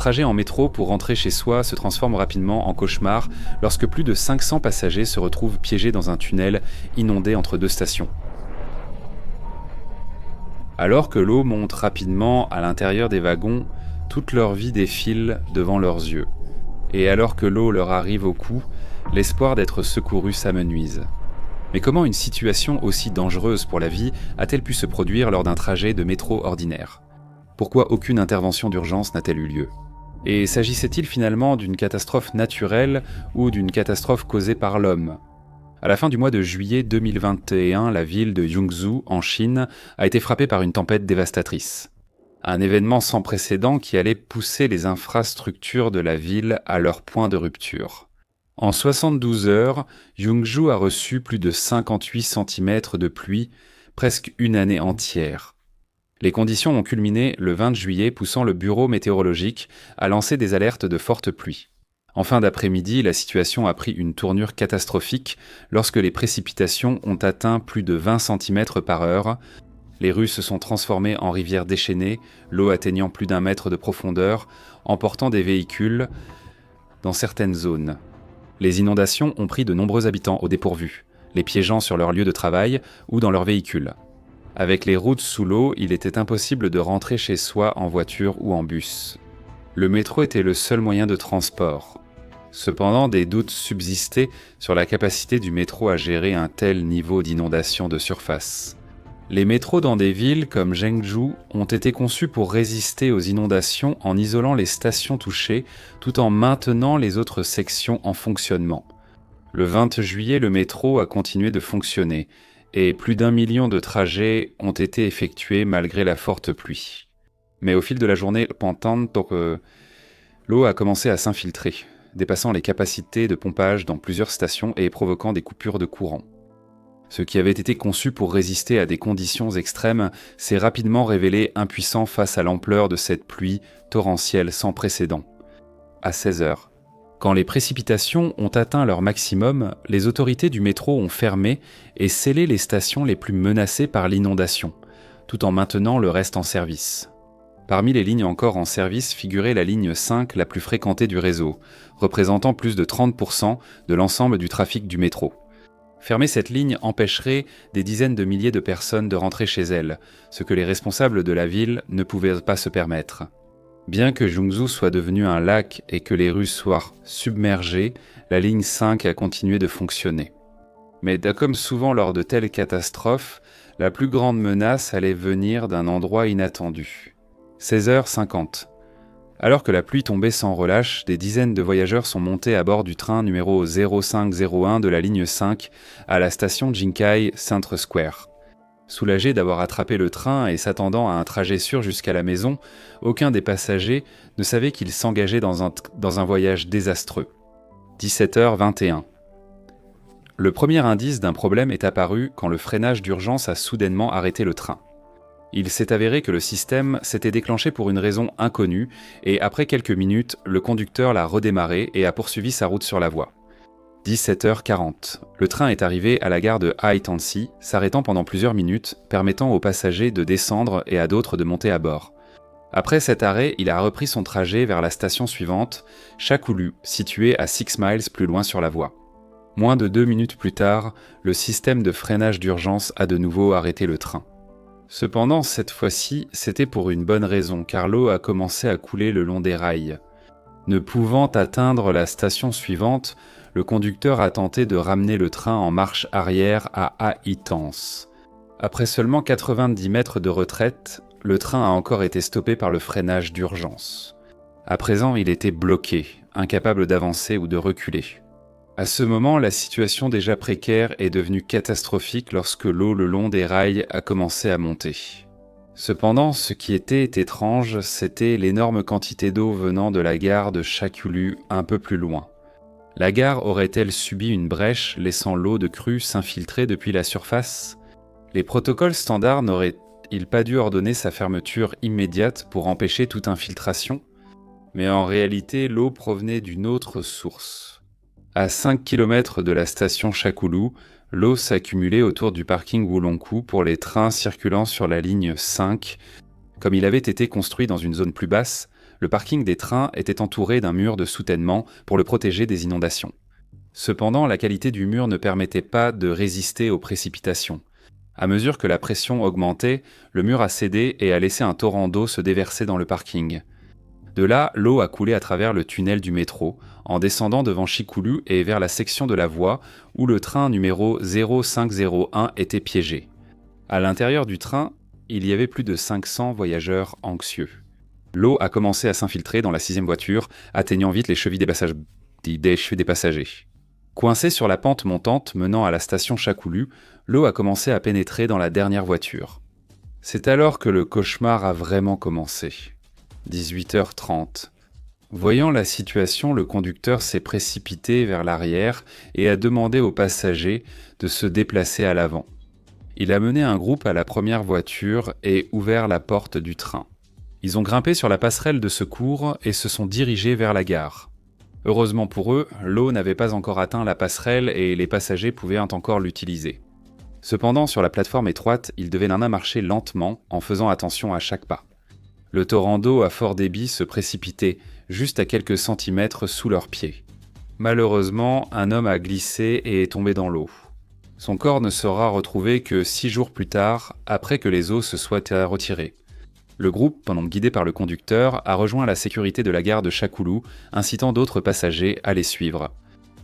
trajet en métro pour rentrer chez soi se transforme rapidement en cauchemar lorsque plus de 500 passagers se retrouvent piégés dans un tunnel inondé entre deux stations. Alors que l'eau monte rapidement à l'intérieur des wagons, toute leur vie défile devant leurs yeux. Et alors que l'eau leur arrive au cou, l'espoir d'être secourus s'amenuise. Mais comment une situation aussi dangereuse pour la vie a-t-elle pu se produire lors d'un trajet de métro ordinaire ? Pourquoi aucune intervention d'urgence n'a-t-elle eu lieu ? Et s'agissait-il finalement d'une catastrophe naturelle ou d'une catastrophe causée par l'homme ? À la fin du mois de juillet 2021, la ville de Yangzhou, en Chine, a été frappée par une tempête dévastatrice. Un événement sans précédent qui allait pousser les infrastructures de la ville à leur point de rupture. En 72 heures, Yangzhou a reçu plus de 58 cm de pluie, presque une année entière. Les conditions ont culminé le 20 juillet, poussant le bureau météorologique à lancer des alertes de fortes pluies. En fin d'après-midi, la situation a pris une tournure catastrophique lorsque les précipitations ont atteint plus de 20 cm par heure. Les rues se sont transformées en rivières déchaînées, l'eau atteignant plus d'1 mètre de profondeur, emportant des véhicules dans certaines zones. Les inondations ont pris de nombreux habitants au dépourvu, les piégeant sur leur lieu de travail ou dans leur véhicule. Avec les routes sous l'eau, il était impossible de rentrer chez soi en voiture ou en bus. Le métro était le seul moyen de transport. Cependant, des doutes subsistaient sur la capacité du métro à gérer un tel niveau d'inondation de surface. Les métros dans des villes comme Zhengzhou ont été conçus pour résister aux inondations en isolant les stations touchées tout en maintenant les autres sections en fonctionnement. Le 20 juillet, le métro a continué de fonctionner et plus d'1 million de trajets ont été effectués malgré la forte pluie. Mais au fil de la journée pentante, l'eau a commencé à s'infiltrer, dépassant les capacités de pompage dans plusieurs stations et provoquant des coupures de courant. Ce qui avait été conçu pour résister à des conditions extrêmes s'est rapidement révélé impuissant face à l'ampleur de cette pluie torrentielle sans précédent. À 16 heures, quand les précipitations ont atteint leur maximum, les autorités du métro ont fermé et scellé les stations les plus menacées par l'inondation, tout en maintenant le reste en service. Parmi les lignes encore en service figurait la ligne 5 la plus fréquentée du réseau, représentant plus de 30% de l'ensemble du trafic du métro. Fermer cette ligne empêcherait des dizaines de milliers de personnes de rentrer chez elles, ce que les responsables de la ville ne pouvaient pas se permettre. Bien que Yangzhou soit devenu un lac et que les rues soient submergées, la ligne 5 a continué de fonctionner. Mais comme souvent lors de telles catastrophes, la plus grande menace allait venir d'un endroit inattendu. 16h50. Alors que la pluie tombait sans relâche, des dizaines de voyageurs sont montés à bord du train numéro 0501 de la ligne 5 à la station Jinkai Centre Square. Soulagés d'avoir attrapé le train et s'attendant à un trajet sûr jusqu'à la maison, aucun des passagers ne savait qu'ils s'engageaient dans un voyage désastreux. 17h21. Le premier indice d'un problème est apparu quand le freinage d'urgence a soudainement arrêté le train. Il s'est avéré que le système s'était déclenché pour une raison inconnue et après quelques minutes, le conducteur l'a redémarré et a poursuivi sa route sur la voie. 17h40. Le train est arrivé à la gare de Haitansi, s'arrêtant pendant plusieurs minutes, permettant aux passagers de descendre et à d'autres de monter à bord. Après cet arrêt, il a repris son trajet vers la station suivante, Shakulu, située à 6 miles plus loin sur la voie. Moins de 2 minutes plus tard, le système de freinage d'urgence a de nouveau arrêté le train. Cependant, cette fois-ci, c'était pour une bonne raison, car l'eau a commencé à couler le long des rails. Ne pouvant atteindre la station suivante, le conducteur a tenté de ramener le train en marche arrière à Haitance. Après seulement 90 mètres de retraite, le train a encore été stoppé par le freinage d'urgence. À présent, il était bloqué, incapable d'avancer ou de reculer. À ce moment, la situation déjà précaire est devenue catastrophique lorsque l'eau le long des rails a commencé à monter. Cependant, ce qui était étrange, c'était l'énorme quantité d'eau venant de la gare de Shakulu un peu plus loin. La gare aurait-elle subi une brèche laissant l'eau de crue s'infiltrer depuis la surface ? Les protocoles standards n'auraient-ils pas dû ordonner sa fermeture immédiate pour empêcher toute infiltration ? Mais en réalité, l'eau provenait d'une autre source. À 5 km de la station Shakulu, l'eau s'accumulait autour du parking Wolonkou pour les trains circulant sur la ligne 5. Comme il avait été construit dans une zone plus basse, Le parking des trains était entouré d'un mur de soutènement pour le protéger des inondations. Cependant, la qualité du mur ne permettait pas de résister aux précipitations. À mesure que la pression augmentait, le mur a cédé et a laissé un torrent d'eau se déverser dans le parking. De là, l'eau a coulé à travers le tunnel du métro, en descendant devant Chikulu et vers la section de la voie où le train numéro 0501 était piégé. À l'intérieur du train, il y avait plus de 500 voyageurs anxieux. L'eau a commencé à s'infiltrer dans la 6e voiture, atteignant vite les chevilles des passagers. Coincée sur la pente montante menant à la station Chakulu, l'eau a commencé à pénétrer dans la dernière voiture. C'est alors que le cauchemar a vraiment commencé. 18h30. Voyant la situation, le conducteur s'est précipité vers l'arrière et a demandé aux passagers de se déplacer à l'avant. Il a mené un groupe à la première voiture et ouvert la porte du train. Ils ont grimpé sur la passerelle de secours et se sont dirigés vers la gare. Heureusement pour eux, l'eau n'avait pas encore atteint la passerelle et les passagers pouvaient encore l'utiliser. Cependant, sur la plateforme étroite, ils devaient marcher lentement en faisant attention à chaque pas. Le torrent d'eau à fort débit se précipitait juste à quelques centimètres sous leurs pieds. Malheureusement, un homme a glissé et est tombé dans l'eau. Son corps ne sera retrouvé que 6 jours plus tard, après que les eaux se soient retirées. Le groupe, guidé par le conducteur, a rejoint la sécurité de la gare de Chakulu, incitant d'autres passagers à les suivre.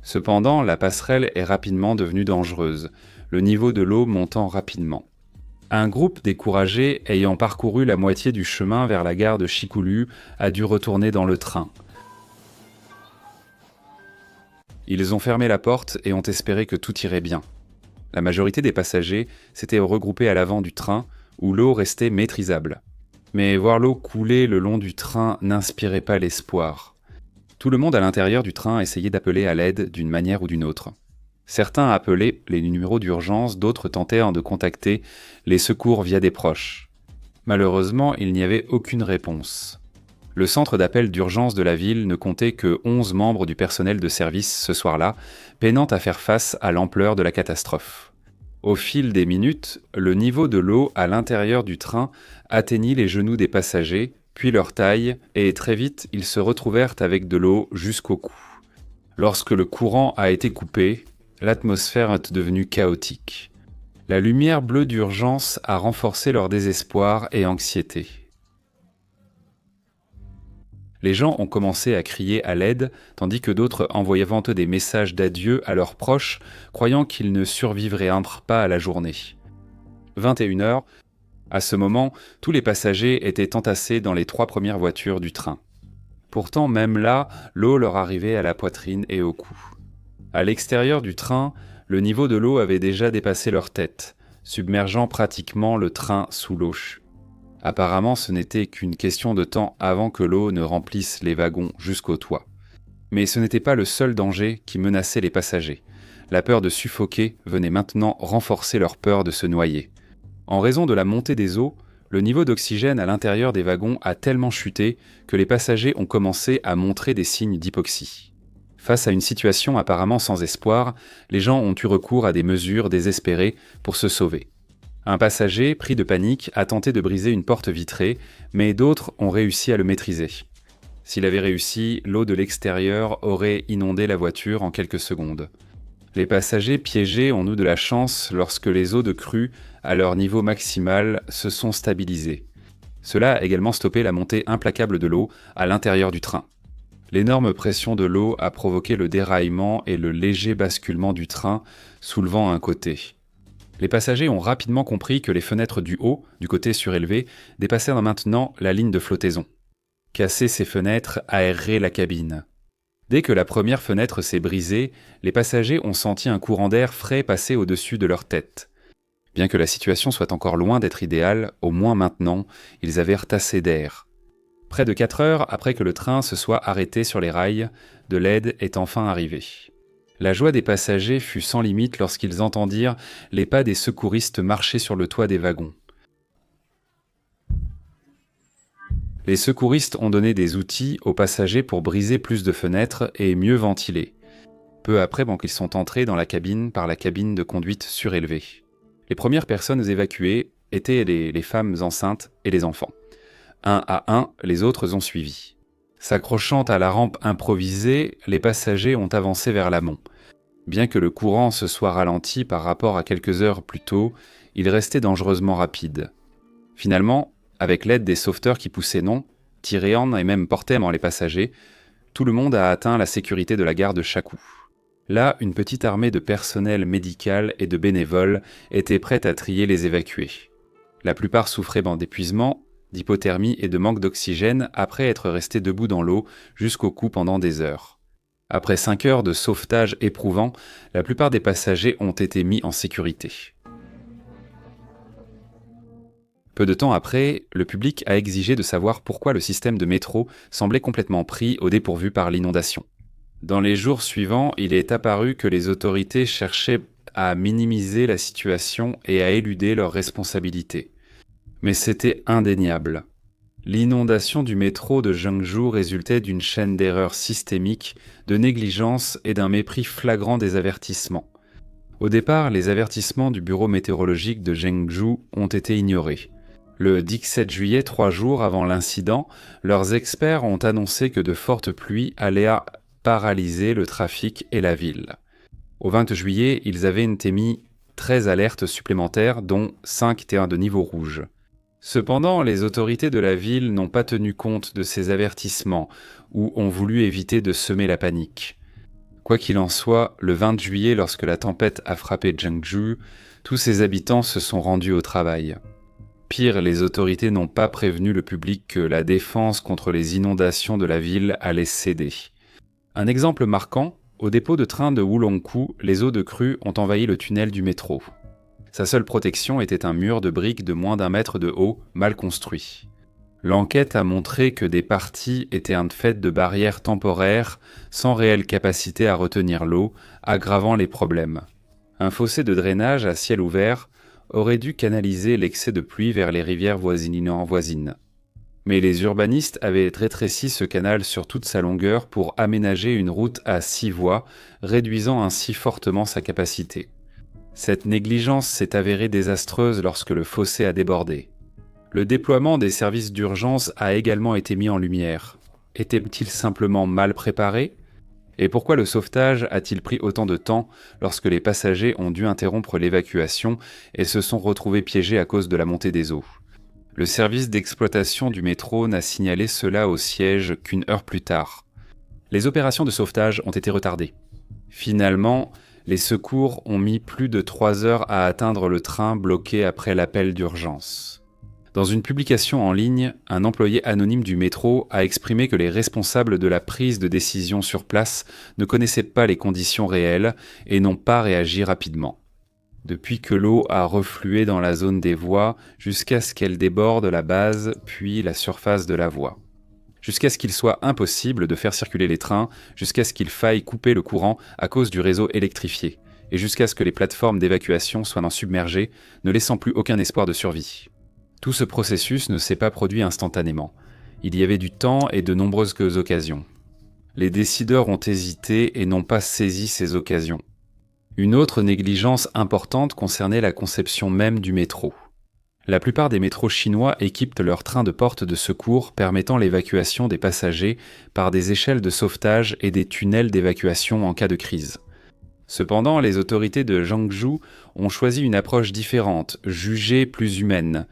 Cependant, la passerelle est rapidement devenue dangereuse, le niveau de l'eau montant rapidement. Un groupe découragé, ayant parcouru la moitié du chemin vers la gare de Chikulu, a dû retourner dans le train. Ils ont fermé la porte et ont espéré que tout irait bien. La majorité des passagers s'étaient regroupés à l'avant du train, où l'eau restait maîtrisable. Mais voir l'eau couler le long du train n'inspirait pas l'espoir. Tout le monde à l'intérieur du train essayait d'appeler à l'aide d'une manière ou d'une autre. Certains appelaient les numéros d'urgence, d'autres tentaient de contacter les secours via des proches. Malheureusement, il n'y avait aucune réponse. Le centre d'appel d'urgence de la ville ne comptait que 11 membres du personnel de service ce soir-là, peinant à faire face à l'ampleur de la catastrophe. Au fil des minutes, le niveau de l'eau à l'intérieur du train atteignit les genoux des passagers, puis leur taille, et très vite, ils se retrouvèrent avec de l'eau jusqu'au cou. Lorsque le courant a été coupé, l'atmosphère est devenue chaotique. La lumière bleue d'urgence a renforcé leur désespoir et anxiété. Les gens ont commencé à crier à l'aide, tandis que d'autres envoyaient des messages d'adieu à leurs proches, croyant qu'ils ne survivraient pas à la journée. 21h, à ce moment, tous les passagers étaient entassés dans les 3 premières voitures du train. Pourtant, même là, l'eau leur arrivait à la poitrine et au cou. À l'extérieur du train, le niveau de l'eau avait déjà dépassé leur tête, submergeant pratiquement le train sous l'eau. Apparemment, ce n'était qu'une question de temps avant que l'eau ne remplisse les wagons jusqu'au toit. Mais ce n'était pas le seul danger qui menaçait les passagers. La peur de suffoquer venait maintenant renforcer leur peur de se noyer. En raison de la montée des eaux, le niveau d'oxygène à l'intérieur des wagons a tellement chuté que les passagers ont commencé à montrer des signes d'hypoxie. Face à une situation apparemment sans espoir, les gens ont eu recours à des mesures désespérées pour se sauver. Un passager, pris de panique, a tenté de briser une porte vitrée, mais d'autres ont réussi à le maîtriser. S'il avait réussi, l'eau de l'extérieur aurait inondé la voiture en quelques secondes. Les passagers piégés ont eu de la chance lorsque les eaux de crue, à leur niveau maximal, se sont stabilisées. Cela a également stoppé la montée implacable de l'eau à l'intérieur du train. L'énorme pression de l'eau a provoqué le déraillement et le léger basculement du train, soulevant un côté. Les passagers ont rapidement compris que les fenêtres du haut, du côté surélevé, dépassèrent maintenant la ligne de flottaison. Casser ces fenêtres aérerait la cabine. Dès que la première fenêtre s'est brisée, les passagers ont senti un courant d'air frais passer au-dessus de leur tête. Bien que la situation soit encore loin d'être idéale, au moins maintenant, ils avaient assez d'air. Près de 4 heures après que le train se soit arrêté sur les rails, de l'aide est enfin arrivée. La joie des passagers fut sans limite lorsqu'ils entendirent les pas des secouristes marcher sur le toit des wagons. Les secouristes ont donné des outils aux passagers pour briser plus de fenêtres et mieux ventiler. Peu après, ils sont entrés dans la cabine par la cabine de conduite surélevée. Les premières personnes évacuées étaient les femmes enceintes et les enfants. Un à un, les autres ont suivi. S'accrochant à la rampe improvisée, les passagers ont avancé vers l'amont. Bien que le courant se soit ralenti par rapport à quelques heures plus tôt, il restait dangereusement rapide. Finalement, avec l'aide des sauveteurs qui poussaient non, tiraient en et même portaient les passagers, tout le monde a atteint la sécurité de la gare de Shaku. Là, une petite armée de personnel médical et de bénévoles était prête à trier les évacués. La plupart souffraient d'épuisement, d'hypothermie et de manque d'oxygène après être restés debout dans l'eau jusqu'au cou pendant des heures. Après 5 heures de sauvetage éprouvant, la plupart des passagers ont été mis en sécurité. Peu de temps après, le public a exigé de savoir pourquoi le système de métro semblait complètement pris au dépourvu par l'inondation. Dans les jours suivants, il est apparu que les autorités cherchaient à minimiser la situation et à éluder leurs responsabilités. Mais c'était indéniable. L'inondation du métro de Jeongju résultait d'une chaîne d'erreurs systémiques, de négligence et d'un mépris flagrant des avertissements. Au départ, les avertissements du bureau météorologique de Jeongju ont été ignorés. Le 17 juillet, 3 jours avant l'incident, leurs experts ont annoncé que de fortes pluies allaient paralyser le trafic et la ville. Au 20 juillet, ils avaient émis 13 alertes supplémentaires, dont 5 étaient de niveau rouge. Cependant, les autorités de la ville n'ont pas tenu compte de ces avertissements ou ont voulu éviter de semer la panique. Quoi qu'il en soit, le 20 juillet, lorsque la tempête a frappé Jeongju, tous ses habitants se sont rendus au travail. Pire, les autorités n'ont pas prévenu le public que la défense contre les inondations de la ville allait céder. Un exemple marquant, au dépôt de train de Woolongkou, les eaux de crue ont envahi le tunnel du métro. Sa seule protection était un mur de briques de moins d'1 mètre de haut, mal construit. L'enquête a montré que des parties étaient faites de barrières temporaires, sans réelle capacité à retenir l'eau, aggravant les problèmes. Un fossé de drainage à ciel ouvert aurait dû canaliser l'excès de pluie vers les rivières voisines. Mais les urbanistes avaient rétréci ce canal sur toute sa longueur pour aménager une route à 6 voies, réduisant ainsi fortement sa capacité. Cette négligence s'est avérée désastreuse lorsque le fossé a débordé. Le déploiement des services d'urgence a également été mis en lumière. Était-il simplement mal préparé ? Et pourquoi le sauvetage a-t-il pris autant de temps lorsque les passagers ont dû interrompre l'évacuation et se sont retrouvés piégés à cause de la montée des eaux ? Le service d'exploitation du métro n'a signalé cela au siège qu'1 heure plus tard. Les opérations de sauvetage ont été retardées. Finalement, les secours ont mis plus de 3 heures à atteindre le train bloqué après l'appel d'urgence. Dans une publication en ligne, un employé anonyme du métro a exprimé que les responsables de la prise de décision sur place ne connaissaient pas les conditions réelles et n'ont pas réagi rapidement. Depuis que l'eau a reflué dans la zone des voies jusqu'à ce qu'elle déborde la base puis la surface de la voie. Jusqu'à ce qu'il soit impossible de faire circuler les trains, jusqu'à ce qu'il faille couper le courant à cause du réseau électrifié, et jusqu'à ce que les plateformes d'évacuation soient submergées, ne laissant plus aucun espoir de survie. Tout ce processus ne s'est pas produit instantanément. Il y avait du temps et de nombreuses occasions. Les décideurs ont hésité et n'ont pas saisi ces occasions. Une autre négligence importante concernait la conception même du métro. La plupart des métros chinois équipent leurs trains de portes de secours permettant l'évacuation des passagers par des échelles de sauvetage et des tunnels d'évacuation en cas de crise. Cependant, les autorités de Jeongju ont choisi une approche différente, jugée plus humaine,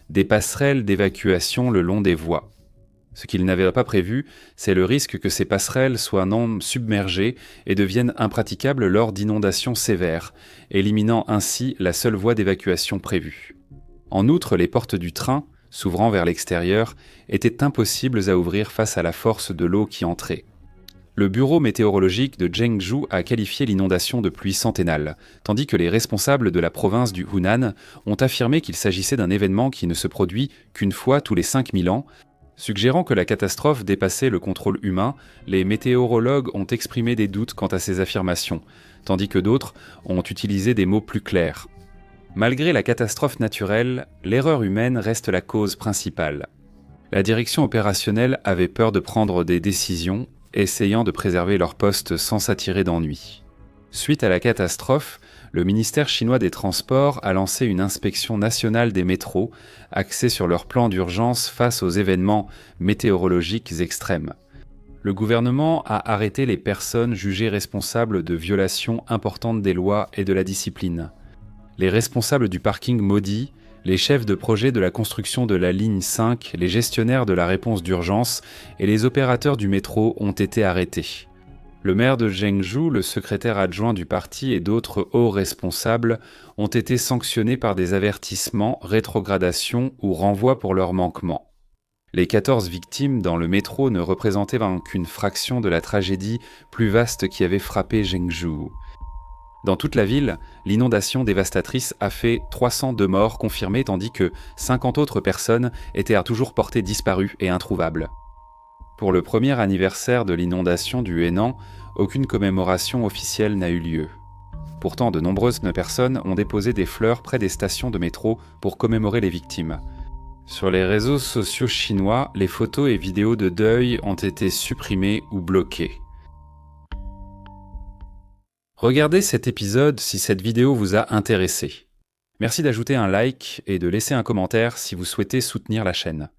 des passerelles d'évacuation le long des voies. Ce qu'ils n'avaient pas prévu, c'est le risque que ces passerelles soient submergées et deviennent impraticables lors d'inondations sévères, éliminant ainsi la seule voie d'évacuation prévue. En outre, les portes du train, s'ouvrant vers l'extérieur, étaient impossibles à ouvrir face à la force de l'eau qui entrait. Le bureau météorologique de Jeongju a qualifié l'inondation de pluie centennale, tandis que les responsables de la province du Hunan ont affirmé qu'il s'agissait d'un événement qui ne se produit qu'une fois tous les 5000 ans. Suggérant que la catastrophe dépassait le contrôle humain, les météorologues ont exprimé des doutes quant à ces affirmations, tandis que d'autres ont utilisé des mots plus clairs. Malgré la catastrophe naturelle, l'erreur humaine reste la cause principale. La direction opérationnelle avait peur de prendre des décisions, essayant de préserver leur poste sans s'attirer d'ennuis. Suite à la catastrophe, le ministère chinois des Transports a lancé une inspection nationale des métros, axée sur leur plan d'urgence face aux événements météorologiques extrêmes. Le gouvernement a arrêté les personnes jugées responsables de violations importantes des lois et de la discipline. Les responsables du parking maudit, les chefs de projet de la construction de la ligne 5, les gestionnaires de la réponse d'urgence et les opérateurs du métro ont été arrêtés. Le maire de Zhengzhou, le secrétaire adjoint du parti et d'autres hauts responsables ont été sanctionnés par des avertissements, rétrogradations ou renvois pour leurs manquements. Les 14 victimes dans le métro ne représentaient qu'une fraction de la tragédie plus vaste qui avait frappé Zhengzhou. Dans toute la ville, l'inondation dévastatrice a fait 302 morts confirmés tandis que 50 autres personnes étaient à toujours portées disparues et introuvables. Pour le premier anniversaire de l'inondation du Henan, aucune commémoration officielle n'a eu lieu. Pourtant, de nombreuses personnes ont déposé des fleurs près des stations de métro pour commémorer les victimes. Sur les réseaux sociaux chinois, les photos et vidéos de deuil ont été supprimées ou bloquées. Regardez cet épisode si cette vidéo vous a intéressé. Merci d'ajouter un like et de laisser un commentaire si vous souhaitez soutenir la chaîne.